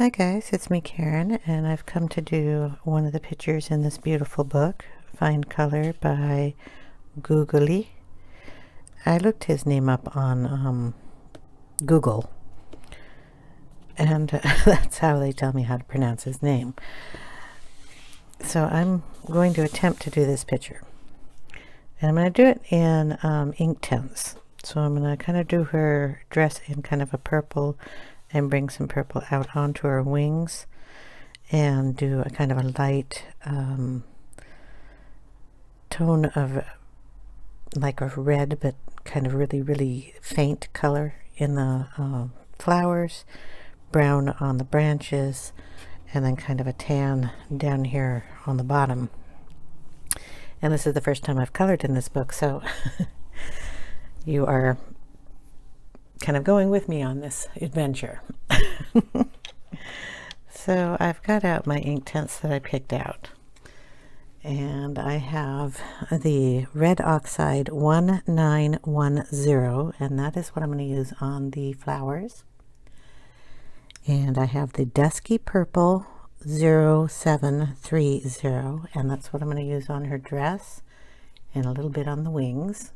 Hi guys, it's me Karen, and I've come to do one of the pictures in this beautiful book, Find Color by Gugeli. I looked his name up on Google, and that's how they tell me how to pronounce his name. So I'm going to attempt to do this picture. And I'm going to do it in Inktense. So I'm going to kind of do her dress in kind of a purple and bring some purple out onto her wings and do a kind of a light tone of like a red but kind of really faint color in the flowers, brown on the branches, and then kind of a tan down here on the bottom. And this is the first time I've colored in this book, so you are kind of going with me on this adventure. So I've got out my Inktense that I picked out, and I have the red Oxide 1910, and that is what I'm going to use on the flowers. And I have the Dusky Purple 0730, and that's what I'm going to use on her dress and a little bit on the wings.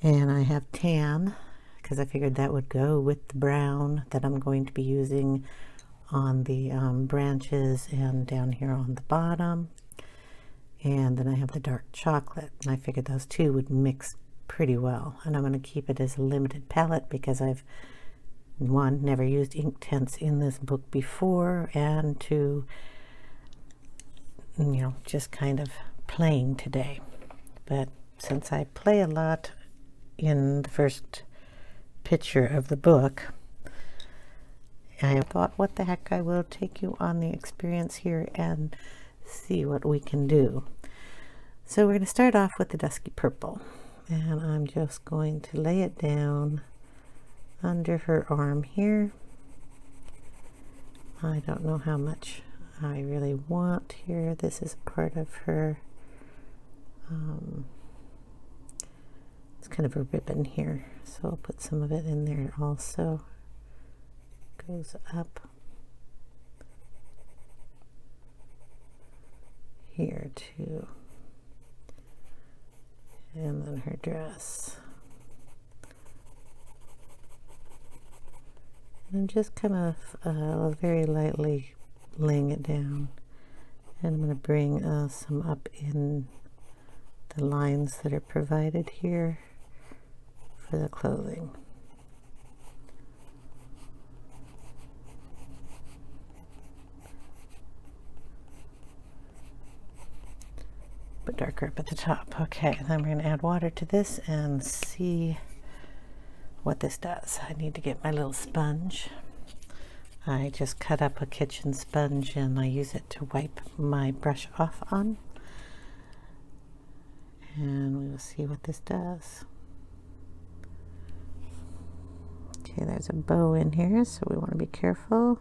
And I have tan, because I figured that would go with the brown that I'm going to be using on the branches and down here on the bottom. And then I have the dark chocolate, and I figured those two would mix pretty well. And I'm going to keep it as a limited palette because I've, one, never used Inktense in this book before, and two, just kind of playing today. But since I play a lot in the first picture of the book, I thought, what the heck, I will take you on the experience here and see what we can do. So we're going to start off with the Dusky Purple, and I'm just going to lay it down under her arm here. I don't know how much I really want here. This is part of her, it's kind of a ribbon here, so I'll put some of it in there also. Goes up here too, and then her dress. And I'm just kind of very lightly laying it down, and I'm going to bring some up in the lines that are provided here for the clothing. But darker up at the top. Okay, and then we're going to add water to this and see what this does. I need to get my little sponge. I just cut up a kitchen sponge and I use it to wipe my brush off on. And we will see what this does. Okay, there's a bow in here, so we want to be careful.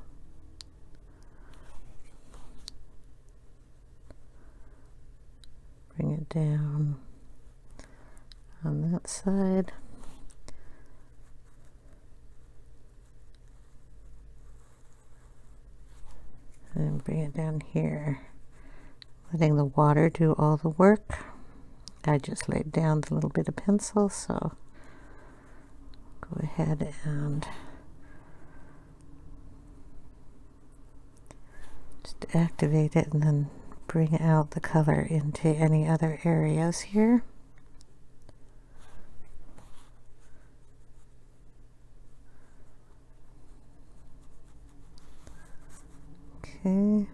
Bring it down on that side. And bring it down here. Letting the water do all the work. I just laid down the little bit of pencil, so go ahead and just activate it and then bring out the color into any other areas here. Okay.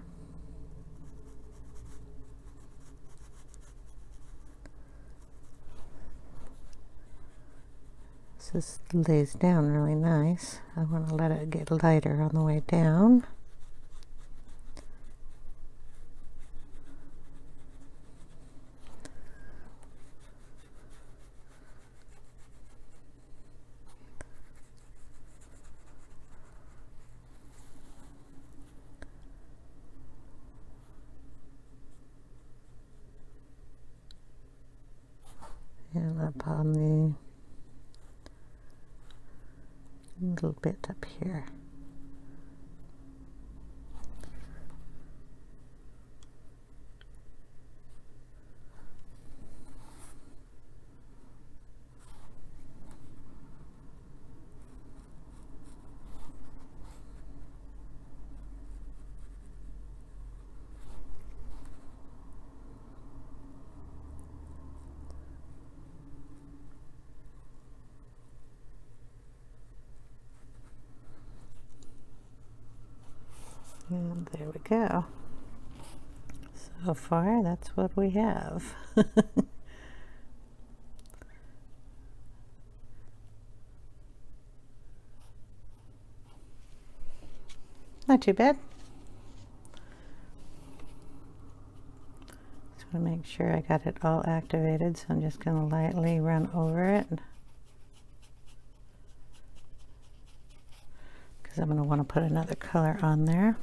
This lays down really nice. I want to let it get lighter on the way down. And up on the little bit up here. And there we go. So far, that's what we have. Not too bad. Just want to make sure I got it all activated, so I'm just going to lightly run over it. Because I'm going to want to put another color on there.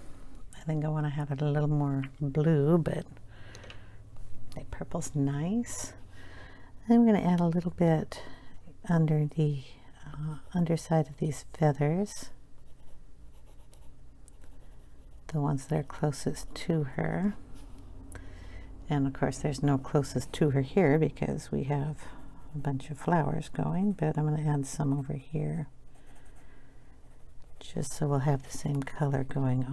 I think I want to have it a little more blue, but the purple's nice. I'm going to add a little bit under the underside of these feathers, the ones that are closest to her. And of course there's no closest to her here because we have a bunch of flowers going, but I'm going to add some over here just so we'll have the same color going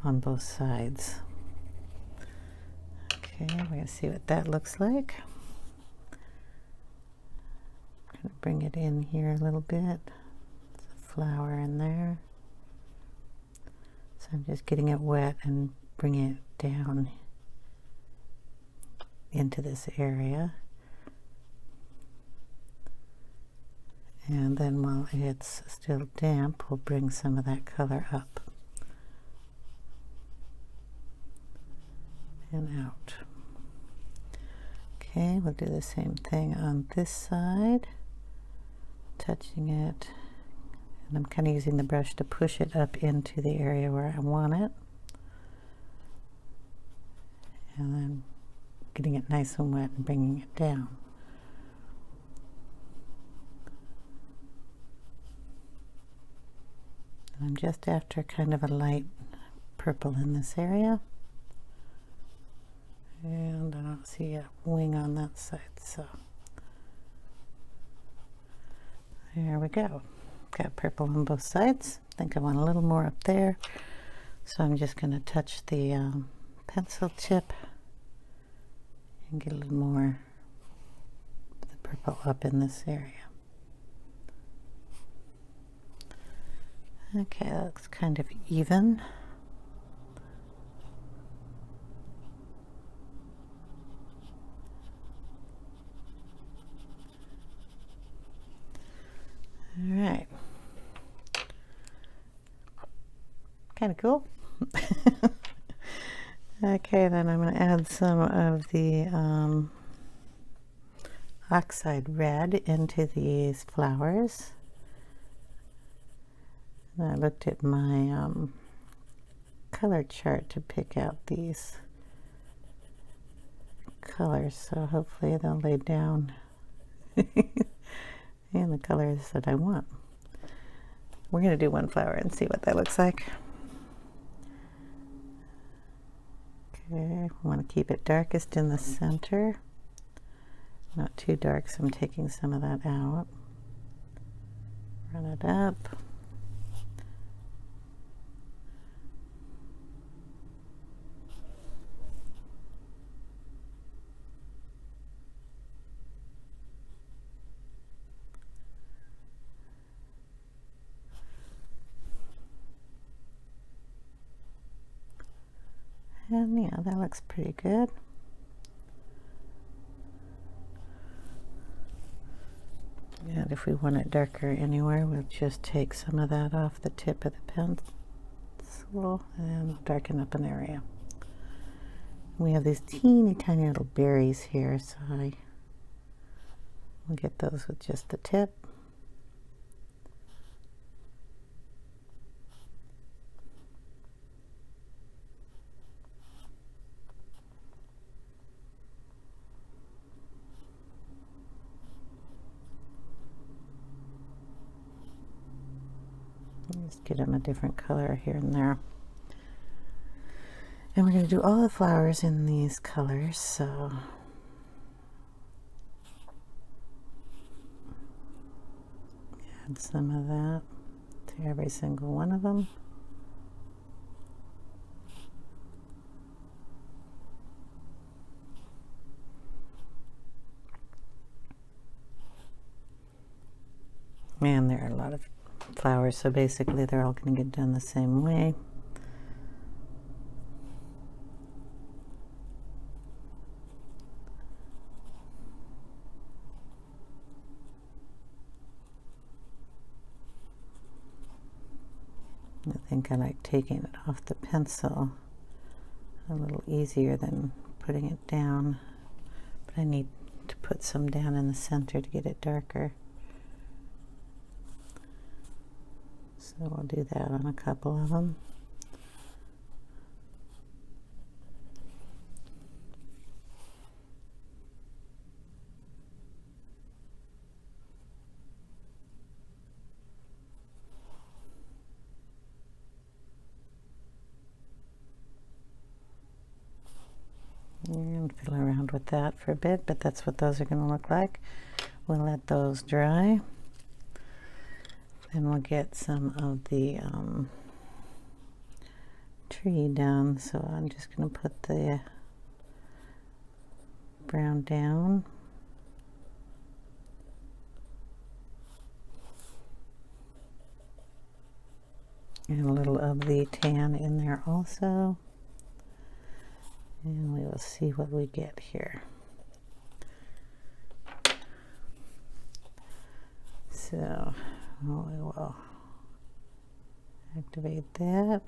on both sides. Okay, we're going to see what that looks like. I'm going to bring it in here a little bit. There's a flower in there. So I'm just getting it wet and bringing it down into this area. And then while it's still damp, we'll bring some of that color up and out. Okay, we'll do the same thing on this side, touching it, and I'm kind of using the brush to push it up into the area where I want it, and then getting it nice and wet and bringing it down. And I'm just after kind of a light purple in this area. And I don't see a wing on that side, so there we go. Got purple on both sides. I think I want a little more up there, so I'm just going to touch the pencil tip and get a little more of the purple up in this area. Okay, that looks kind of even. All right, kind of cool. Okay, then I'm going to add some of the Oxide Red into these flowers. And I looked at my color chart to pick out these colors, so hopefully they'll lay down in the colors that I want. We're going to do one flower and see what that looks like. Okay, I want to keep it darkest in the center, not too dark, so I'm taking some of that out. Run it up. And yeah, that looks pretty good. And if we want it darker anywhere, we'll just take some of that off the tip of the pencil and darken up an area. We have these teeny tiny little berries here, so I will get those with just the tip. Just get them a different color here and there. And we're going to do all the flowers in these colors, so add some of that to every single one of them. Man, there are a lot of flowers, so basically they're all going to get done the same way. I think I like taking it off the pencil a little easier than putting it down, but I need to put some down in the center to get it darker. So we'll do that on a couple of them. And fiddle around with that for a bit, but that's what those are going to look like. We'll let those dry. Then we'll get some of the tree down. So I'm just going to put the brown down. And a little of the tan in there also. And we will see what we get here. So we will activate that.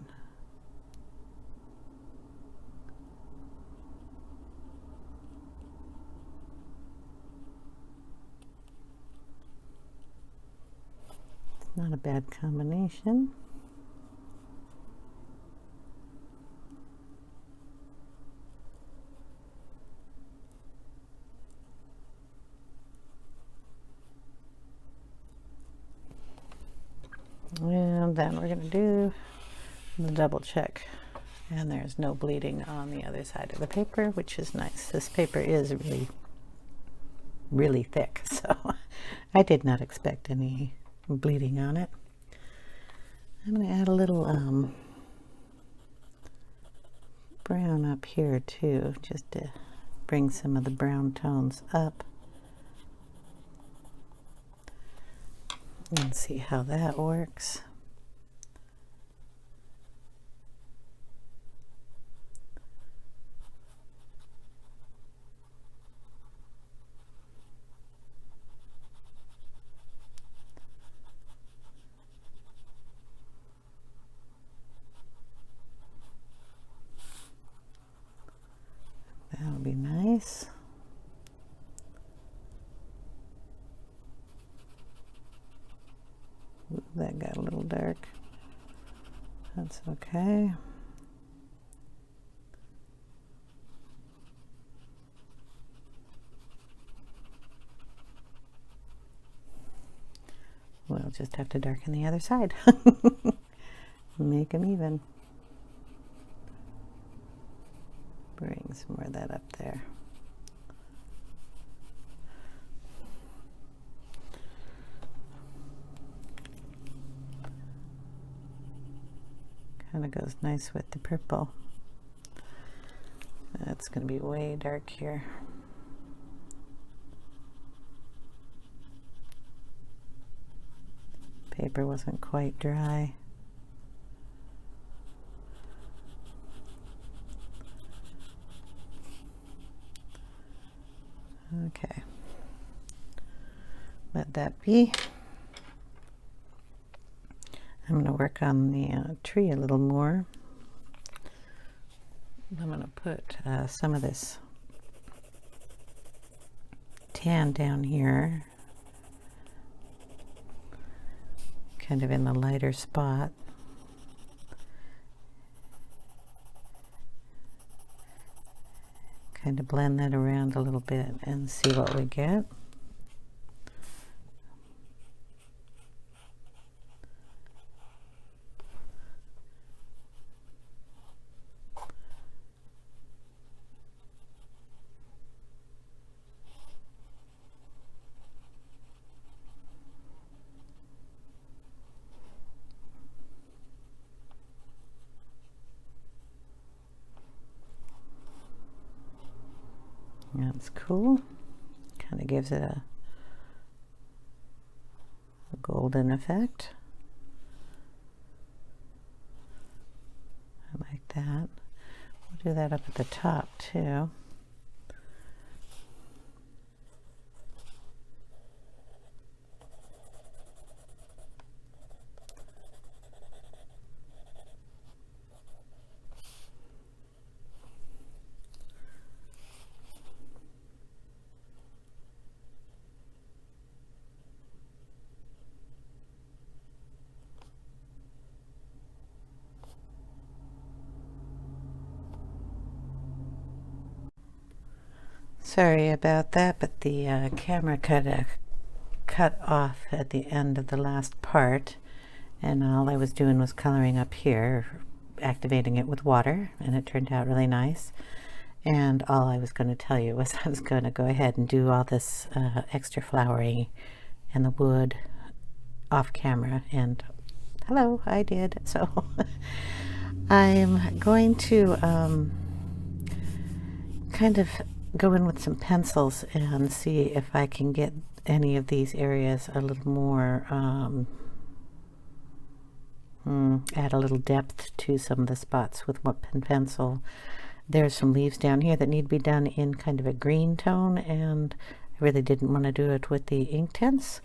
It's not a bad combination. And then we're going to do the double check, and there's no bleeding on the other side of the paper, which is nice. This paper is really thick, so I did not expect any bleeding on it. I'm going to add a little brown up here too, just to bring some of the brown tones up. And see how that works. That'll be nice. That got a little dark. That's okay. We'll just have to darken the other side. Make them even. Bring some more of that up there. Kind of goes nice with the purple. That's going to be way dark here. Paper wasn't quite dry. Okay. Let that be. I'm going to work on the tree a little more. I'm going to put some of this tan down here, kind of in the lighter spot. Kind of blend that around a little bit and see what we get. That's cool. Kind of gives it a golden effect. like that. We'll do that up at the top too. Sorry about that, but the camera cut off at the end of the last part, and all I was doing was coloring up here, activating it with water, and it turned out really nice. And all I was going to tell you was I was going to go ahead and do all this extra flowering and the wood off camera, and hello, I did. So I'm going to kind of go in with some pencils and see if I can get any of these areas a little more, add a little depth to some of the spots with what pencil. There's some leaves down here that need to be done in kind of a green tone, and I really didn't want to do it with the Inktense.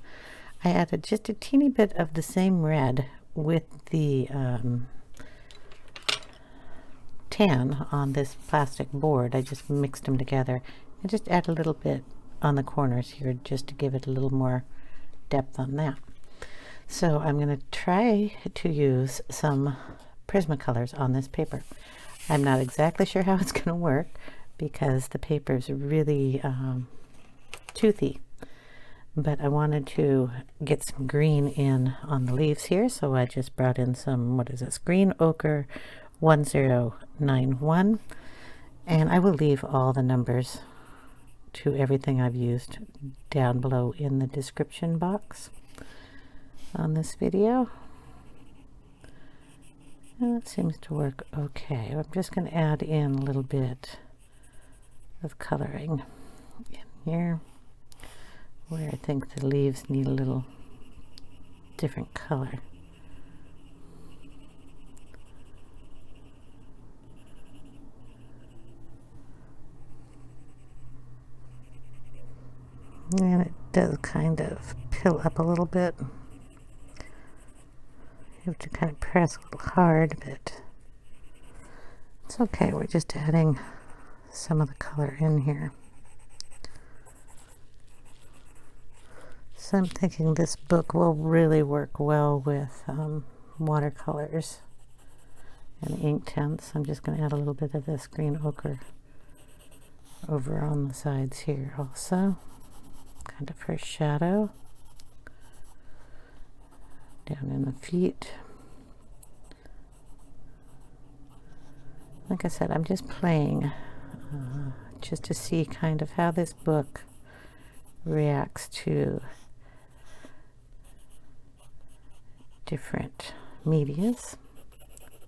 I added just a teeny bit of the same red with the tan on this plastic board. I just mixed them together and just add a little bit on the corners here just to give it a little more depth on that. So I'm going to try to use some Prismacolors on this paper. I'm not exactly sure how it's going to work because the paper is really toothy, but I wanted to get some green in on the leaves here, so I just brought in some, what is this, green ochre 1091, and I will leave all the numbers to everything I've used down below in the description box on this video. And that seems to work okay. I'm just going to add in a little bit of coloring in here where I think the leaves need a little different color. And it does kind of pill up a little bit. You have to kind of press a little hard, but it's okay. We're just adding some of the color in here. So I'm thinking this book will really work well with watercolors and Inktense. I'm just going to add a little bit of this green ochre over on the sides here also, kind of for a shadow. Down in the feet. Like I said, I'm just playing just to see kind of how this book reacts to different medias,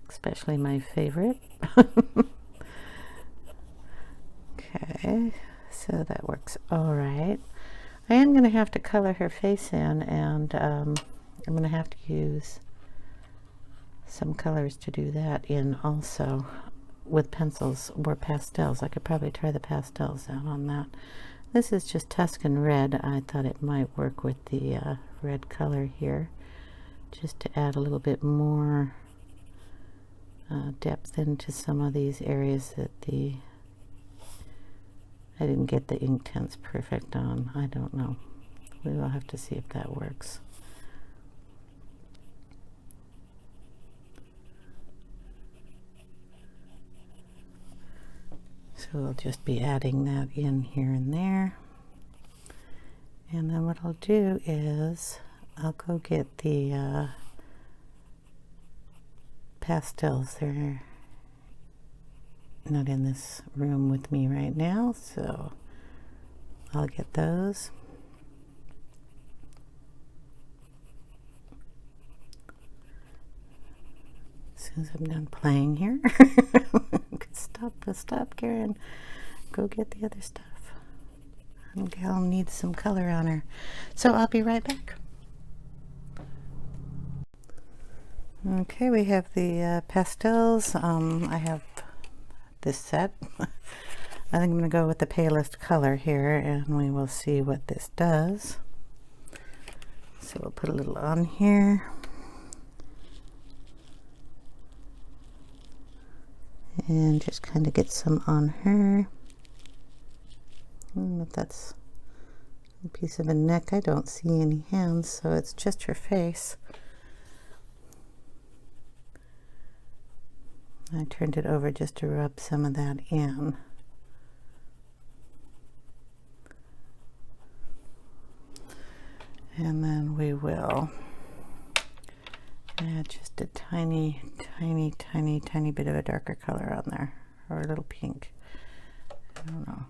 especially my favorite. Okay, so that works all right. I am going to have to color her face in, and I'm going to have to use some colors to do that in also with pencils or pastels. I could probably try the pastels out on that. This is just Tuscan Red. I thought it might work with the red color here, just to add a little bit more depth into some of these areas that I didn't get the Inktense perfect on. I don't know. We will have to see if that works. So we'll just be adding that in here and there. And then what I'll do is I'll go get the pastels. They're not in this room with me right now, so I'll get those. As soon as I'm done playing here. Stop, Karen. Go get the other stuff. Gal needs some color on her. So I'll be right back. Okay, we have the pastels. I have this set. I think I'm going to go with the palest color here, and we will see what this does. So we'll put a little on here. And just kind of get some on her. I don't know if that's a piece of a neck. I don't see any hands, so it's just her face. I turned it over just to rub some of that in. And then we will add just a tiny bit of a darker color on there, or a little pink. I don't know.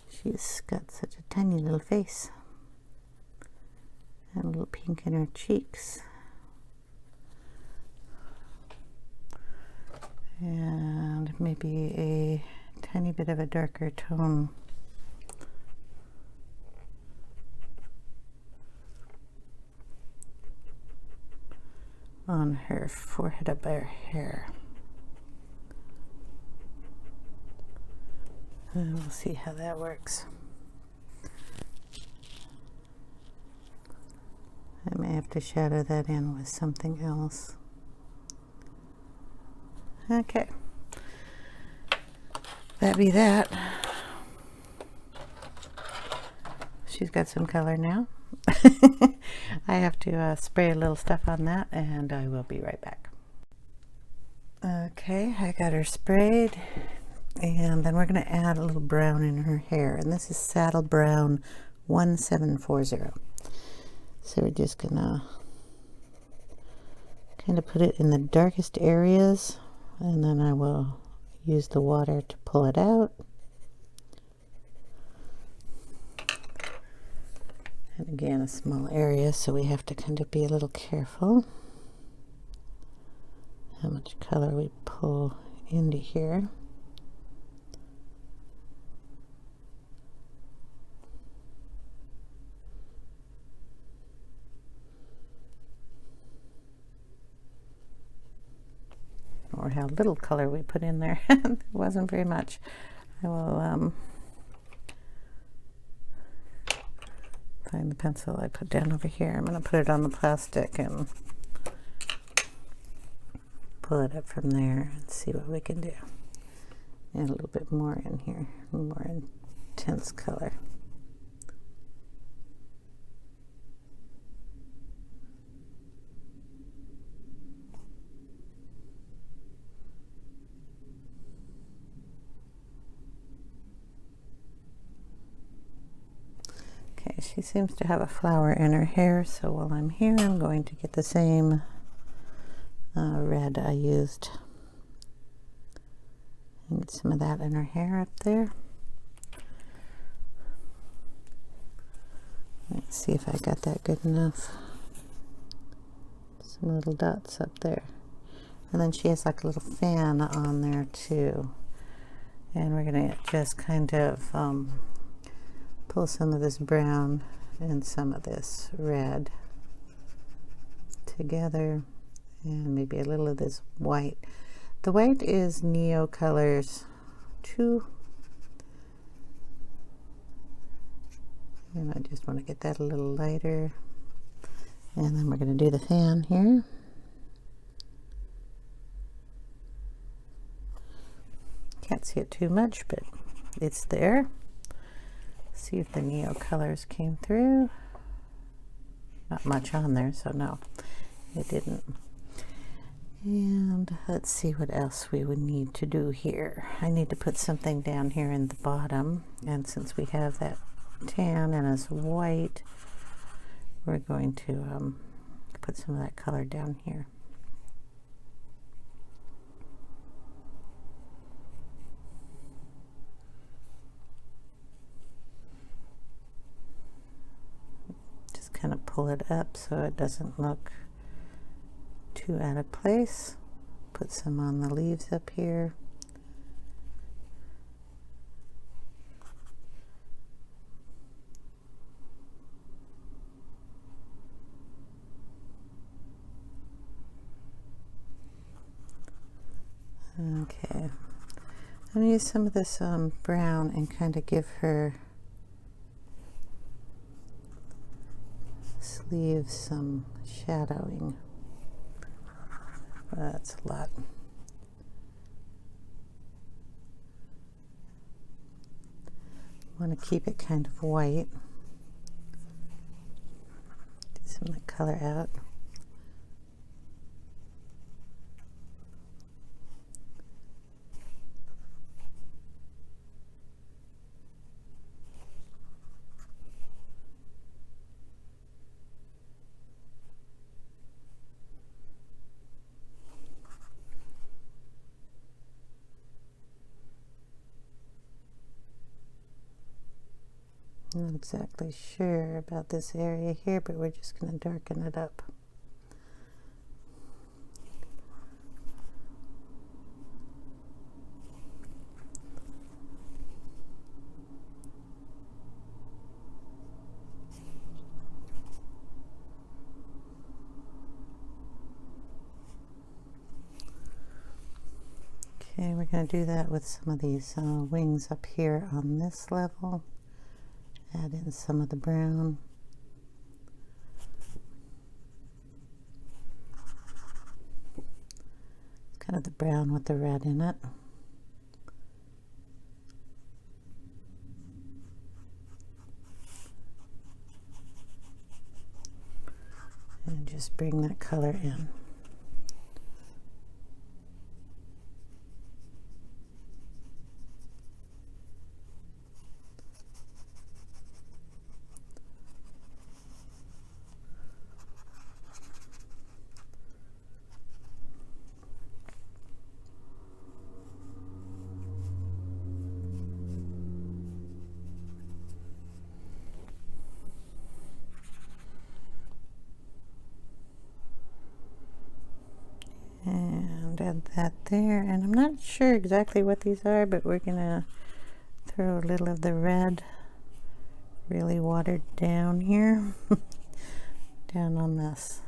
She's got such a tiny little face. And a little pink in her cheeks. And maybe a tiny bit of a darker tone on her forehead up by her hair. And we'll see how that works. I may have to shadow that in with something else. Okay, that be that. She's got some color now. I have to spray a little stuff on that, and I will be right back. Okay, I got her sprayed, and then we're going to add a little brown in her hair, and this is Saddle Brown 1740. So we're just going to kind of put it in the darkest areas, and then I will use the water to pull it out. And again, a small area, so we have to kind of be a little careful how much color we pull into here. Or how little color we put in there. It wasn't very much. I will find the pencil I put down over here. I'm going to put it on the plastic and pull it up from there and see what we can do. And a little bit more in here, a little more intense color. Okay, she seems to have a flower in her hair, so while I'm here, I'm going to get the same red I used and get some of that in her hair up there. Let's see if I got that good enough. Some little dots up there. And then she has like a little fan on there too. And we're going to just kind of pull some of this brown and some of this red together, and maybe a little of this white. The white is Neo Colors 2, and I just want to get that a little lighter. And then we're going to do the fan here. Can't see it too much, but it's there. See if the Neo Colors came through. Not much on there, so no, it didn't. And let's see what else we would need to do here. I need to put something down here in the bottom, and since we have that tan and it's white, we're going to put some of that color down here. Just kind of pull it up so it doesn't look too out of place. Put some on the leaves up here. Okay, I'm going to use some of this brown and kind of give her sleeves some shadowing. That's a lot. Want to keep it kind of white. Get some of the color out. I'm not exactly sure about this area here, but we're just going to darken it up. Okay, we're going to do that with some of these wings up here on this level. Add in some of the brown. It's kind of the brown with the red in it. And just bring that color in. And add that there, and I'm not sure exactly what these are, but we're gonna throw a little of the red really watered down here down on this.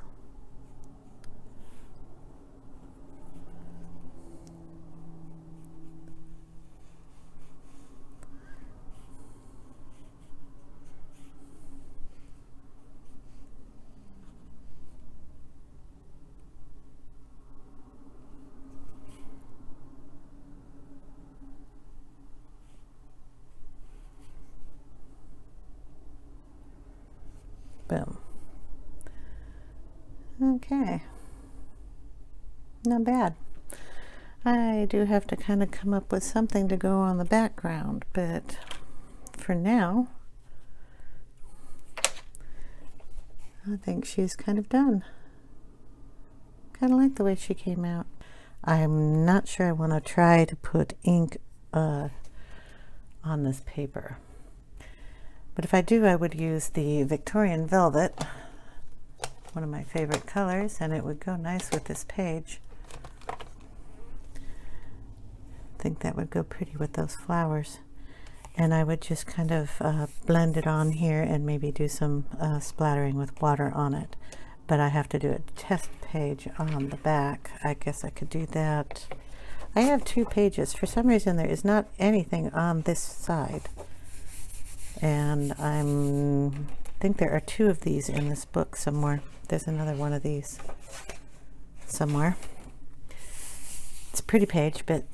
Boom. Okay. Not bad. I do have to kind of come up with something to go on the background, but for now, I think she's kind of done. Kind of like the way she came out. I'm not sure I want to try to put ink on this paper. But if I do, I would use the Victorian Velvet, one of my favorite colors, and it would go nice with this page. I think that would go pretty with those flowers. And I would just kind of blend it on here and maybe do some splattering with water on it. But I have to do a test page on the back. I guess I could do that. I have 2 pages. For some reason, there is not anything on this side. And I think there are 2 of these in this book somewhere. There's another one of these somewhere. It's a pretty page, but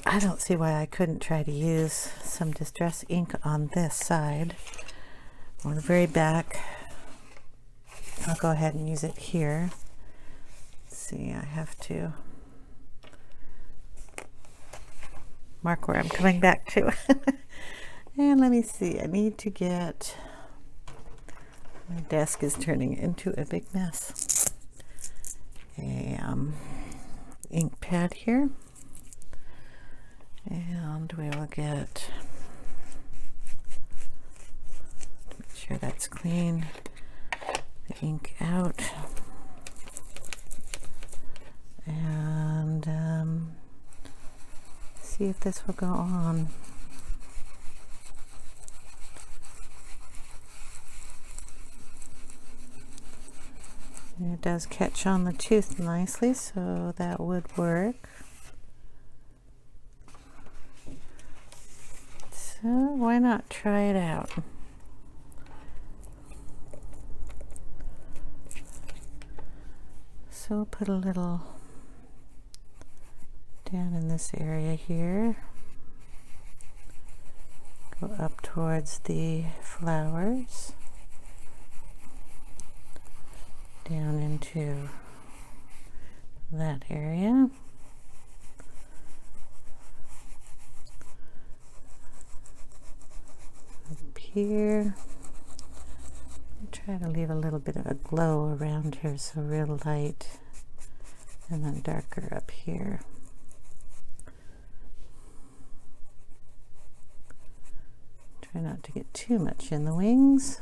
I don't see why I couldn't try to use some distress ink on this side. On the very back, I'll go ahead and use it here. Let's see, I have to mark where I'm coming back to. And let me see, I need to get, my desk is turning into a big mess. A ink pad here. And we will get, make sure that's clean, the ink out. And see if this will go on. And it does catch on the tooth nicely, so that would work. So why not try it out? So we'll put a little down in this area here. Go up towards the flowers. Down into that area. Up here. Try to leave a little bit of a glow around here, so real light and then darker up here. Try not to get too much in the wings.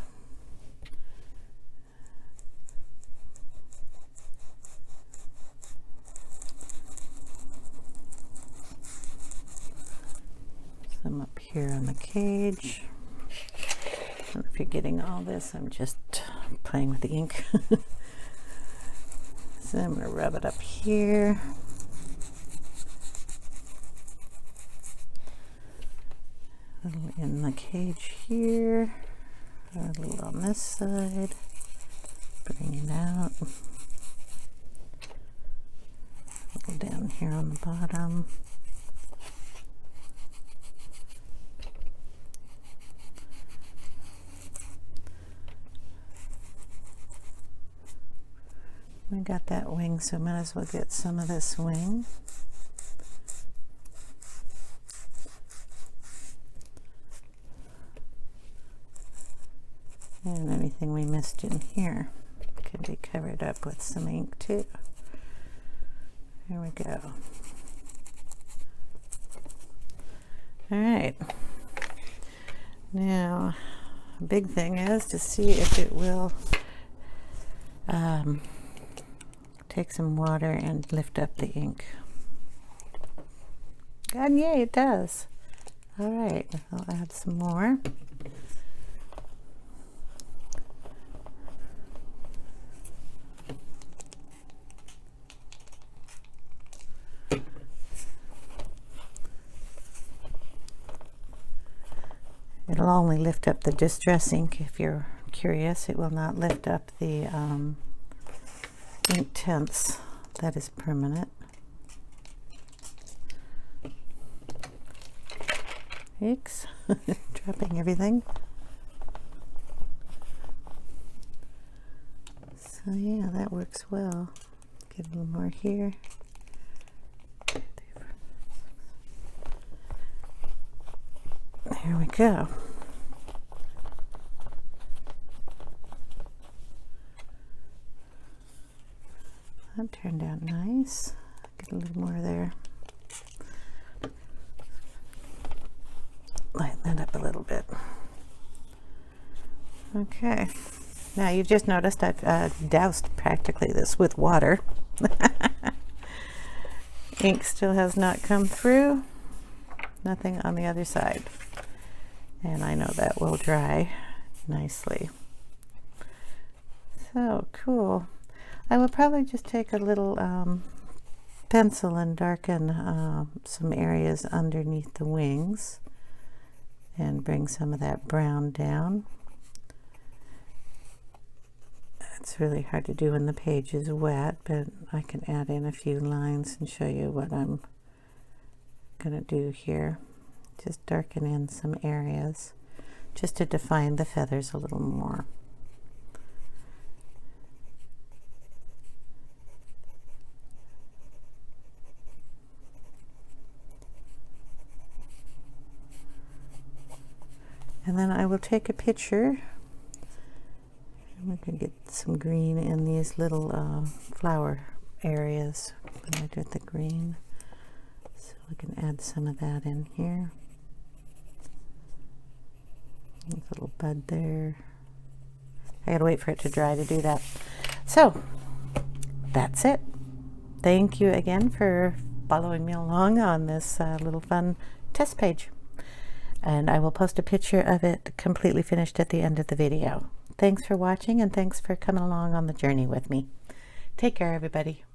Some up here on the cage. I don't know if you're getting all this, I'm just playing with the ink. So I'm going to rub it up here. A little in the cage here. A little on this side. Bring it out. A little down here on the bottom. We got that wing, so might as well get some of this wing. And anything we missed in here can be covered up with some ink too. There we go. All right. Now, a big thing is to see if it will take some water and lift up the ink. And yay, it does. All right, I'll add some more. It'll only lift up the distress ink if you're curious. It will not lift up the Inktense that is permanent. Oops, dropping everything. So yeah, that works well. Get a little more here. There we go. That turned out nice. Get a little more there. Lighten that up a little bit. Okay. Now you've just noticed I've doused practically this with water. Ink still has not come through. Nothing on the other side. And I know that will dry nicely. So cool. I will probably just take a little pencil and darken some areas underneath the wings and bring some of that brown down. It's really hard to do when the page is wet, but I can add in a few lines and show you what I'm going to do here. Just darken in some areas just to define the feathers a little more. And then I will take a picture. We can get some green in these little flower areas. What do I do with the green? So we can add some of that in here. There's a little bud there. I gotta wait for it to dry to do that. So that's it. Thank you again for following me along on this little fun test page. And I will post a picture of it completely finished at the end of the video. Thanks for watching and thanks for coming along on the journey with me. Take care, everybody.